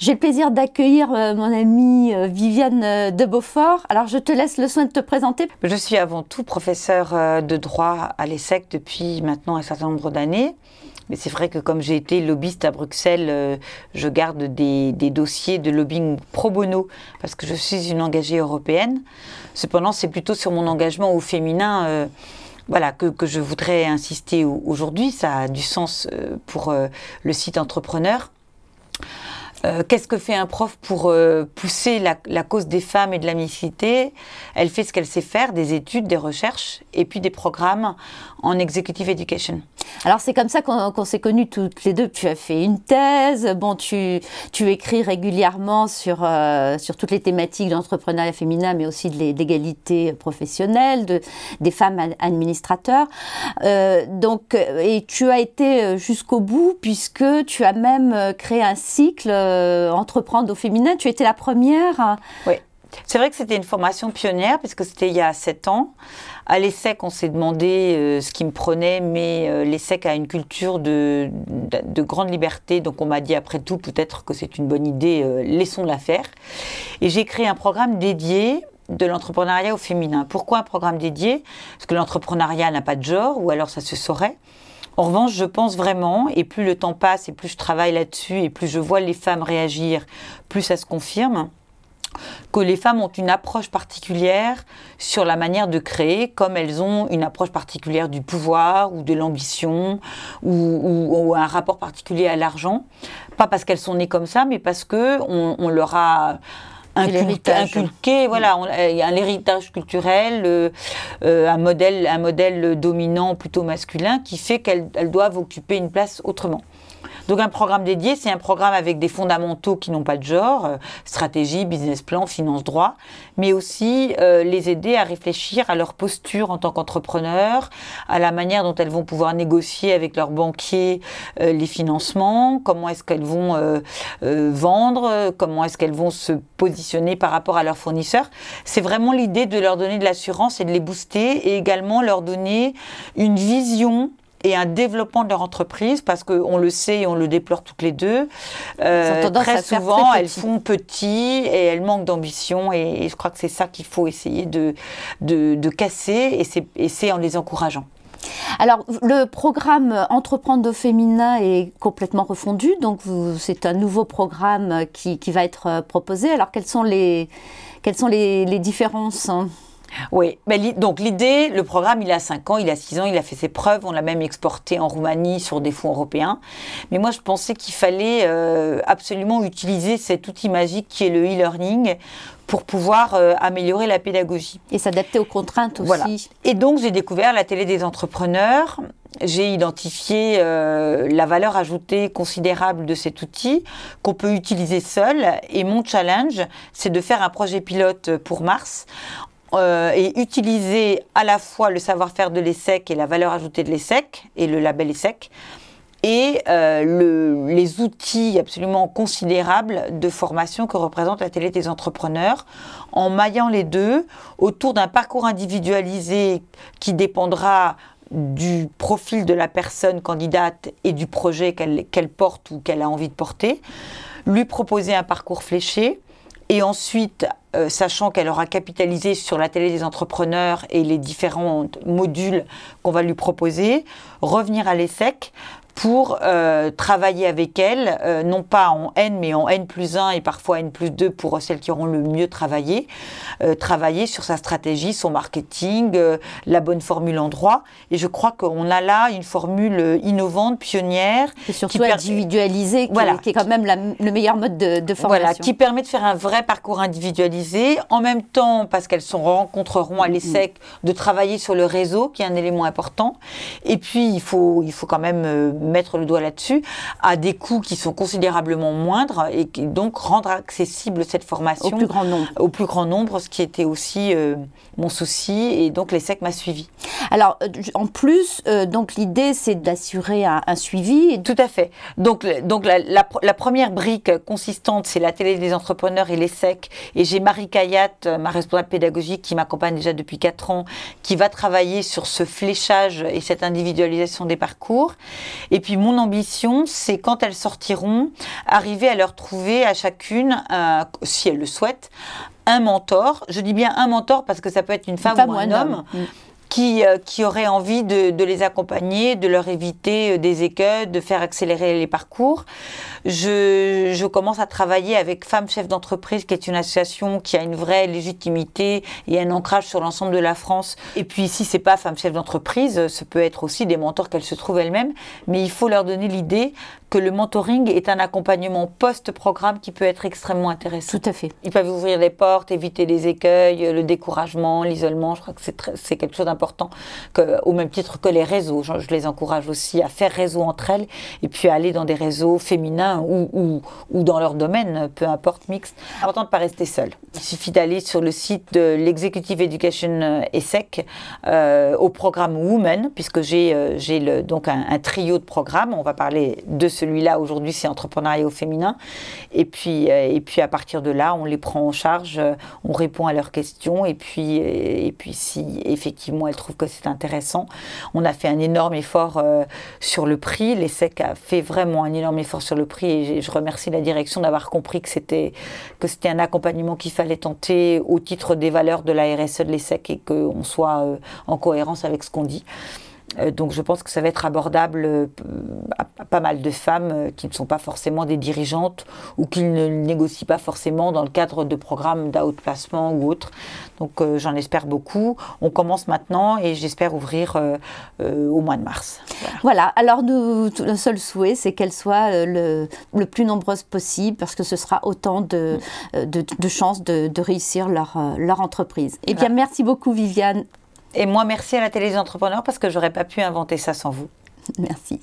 J'ai le plaisir d'accueillir mon amie Viviane de Beaufort. Alors, je te laisse le soin de te présenter. Je suis avant tout professeure de droit à l'ESSEC depuis maintenant un certain nombre d'années. Mais c'est vrai que comme j'ai été lobbyiste à Bruxelles, je garde des dossiers de lobbying pro bono parce que je suis une engagée européenne. Cependant, c'est plutôt sur mon engagement au féminin voilà, que je voudrais insister aujourd'hui. Ça a du sens pour le site Entrepreneur. Qu'est-ce que fait un prof pour pousser la cause des femmes et de la mixité? Elle fait ce qu'elle sait faire, des études, des recherches et puis des programmes en Executive Education. Alors c'est comme ça qu'on s'est connues toutes les deux. Tu as fait une thèse, bon, tu écris régulièrement sur toutes les thématiques d'entrepreneuriat féminin, mais aussi de l'égalité professionnelle, des femmes administrateurs. Et tu as été jusqu'au bout puisque tu as même créé un cycle Entreprendre au féminin. Tu étais la première. Oui. C'est vrai que c'était une formation pionnière, puisque c'était il y a 7 ans. À l'ESSEC, on s'est demandé ce qui me prenait, mais l'ESSEC a une culture de grande liberté, donc on m'a dit après tout, peut-être que c'est une bonne idée, laissons-la faire. Et j'ai créé un programme dédié de l'entrepreneuriat au féminin. Pourquoi un programme dédié? Parce que l'entrepreneuriat n'a pas de genre, ou alors ça se saurait. En revanche, je pense vraiment, et plus le temps passe, et plus je travaille là-dessus, et plus je vois les femmes réagir, plus ça se confirme, que les femmes ont une approche particulière sur la manière de créer, comme elles ont une approche particulière du pouvoir, ou de l'ambition, ou un rapport particulier à l'argent. Pas parce qu'elles sont nées comme ça, mais parce qu'on leur a inculqué, voilà, il y a un héritage culturel, un modèle dominant plutôt masculin qui fait qu'elles doivent occuper une place autrement. Donc un programme dédié, c'est un programme avec des fondamentaux qui n'ont pas de genre, stratégie, business plan, finance, droit, mais aussi les aider à réfléchir à leur posture en tant qu'entrepreneur, à la manière dont elles vont pouvoir négocier avec leurs banquiers les financements, comment est-ce qu'elles vont vendre, comment est-ce qu'elles vont se positionner par rapport à leurs fournisseurs. C'est vraiment l'idée de leur donner de l'assurance et de les booster et également leur donner une vision et un développement de leur entreprise, parce qu'on le sait et on le déplore toutes les deux. Très souvent, elles font petit et elles manquent d'ambition, et je crois que c'est ça qu'il faut essayer de casser, et c'est en les encourageant. Alors, le programme Entreprendre au féminin est complètement refondu, donc c'est un nouveau programme qui va être proposé. Alors, quelles sont les différences ? Oui, donc l'idée, le programme, il a 5 ans, il a 6 ans, il a fait ses preuves, on l'a même exporté en Roumanie sur des fonds européens. Mais moi, je pensais qu'il fallait absolument utiliser cet outil magique qui est le e-learning pour pouvoir améliorer la pédagogie. Et s'adapter aux contraintes aussi. Voilà. Et donc, j'ai découvert la télé des entrepreneurs. J'ai identifié la valeur ajoutée considérable de cet outil qu'on peut utiliser seul. Et mon challenge, c'est de faire un projet pilote pour mars. Et utiliser à la fois le savoir-faire de l'ESSEC et la valeur ajoutée de l'ESSEC et le label ESSEC et les outils absolument considérables de formation que représente la télé des entrepreneurs, en maillant les deux autour d'un parcours individualisé qui dépendra du profil de la personne candidate et du projet qu'elle porte ou qu'elle a envie de porter, lui proposer un parcours fléché. Et ensuite, sachant qu'elle aura capitalisé sur la télé des entrepreneurs et les différents modules qu'on va lui proposer, revenir à l'ESSEC pour travailler avec elle, non pas en N, mais en N+1 et parfois N+2 pour celles qui auront le mieux travaillé, travailler sur sa stratégie, son marketing, la bonne formule en droit. Et je crois qu'on a là une formule innovante, pionnière. Et surtout individualisée, qui est quand même le meilleur mode de formation. Voilà, qui permet de faire un vrai parcours individualisé, en même temps, parce qu'elles se rencontreront à l'ESSEC, de travailler sur le réseau, qui est un élément important. Et puis, il faut quand même mettre le doigt là-dessus, à des coûts qui sont considérablement moindres et donc rendre accessible cette formation au plus grand nombre, ce qui était aussi mon souci, et donc l'ESSEC m'a suivi. Alors, en plus, donc l'idée, c'est d'assurer un suivi. Tout à fait. Donc la première brique consistante, c'est la télé des entrepreneurs et l'ESSEC, et j'ai Marie Cayatte, ma responsable pédagogique qui m'accompagne déjà depuis 4 ans, qui va travailler sur ce fléchage et cette individualisation des parcours. Et puis mon ambition, c'est quand elles sortiront, arriver à leur trouver à chacune, si elles le souhaitent, un mentor. Je dis bien un mentor parce que ça peut être une femme ou un homme. Qui auraient envie de les accompagner, de leur éviter des écueils, de faire accélérer les parcours. Je commence à travailler avec Femmes Chefs d'entreprise, qui est une association qui a une vraie légitimité et un ancrage sur l'ensemble de la France. Et puis si c'est pas Femmes Chefs d'entreprise, ce peut être aussi des mentors qu'elles se trouvent elles-mêmes, mais il faut leur donner l'idée que le mentoring est un accompagnement post-programme qui peut être extrêmement intéressant. Tout à fait. Ils peuvent ouvrir les portes, éviter les écueils, le découragement, l'isolement. Je crois que c'est quelque chose d'important, au même titre que les réseaux. Je les encourage aussi à faire réseau entre elles et puis à aller dans des réseaux féminins ou dans leur domaine, peu importe, mixte. C'est important de ne pas rester seul. Il suffit d'aller sur le site de l'Executive Education ESSEC au programme Women, puisque j'ai donc un trio de programmes. On va parler de celui-là aujourd'hui, c'est entrepreneuriat au féminin. Et puis à partir de là, on les prend en charge, on répond à leurs questions. Et puis si effectivement elles trouvent que c'est intéressant, on a fait un énorme effort sur le prix. L'ESSEC a fait vraiment un énorme effort sur le prix et je remercie la direction d'avoir compris que c'était un accompagnement qu'il fallait tenter au titre des valeurs de la RSE de l'ESSEC et qu'on soit en cohérence avec ce qu'on dit. Donc je pense que ça va être abordable à pas mal de femmes qui ne sont pas forcément des dirigeantes ou qui ne négocient pas forcément dans le cadre de programmes d'outplacement ou autres. Donc j'en espère beaucoup. On commence maintenant et j'espère ouvrir au mois de mars. Voilà. Alors le seul souhait, c'est qu'elles soient le plus nombreuses possible parce que ce sera autant de chances de réussir leur entreprise. Eh bien, merci beaucoup Viviane. Et moi, merci à la Télé des entrepreneurs parce que j'aurais pas pu inventer ça sans vous. Merci.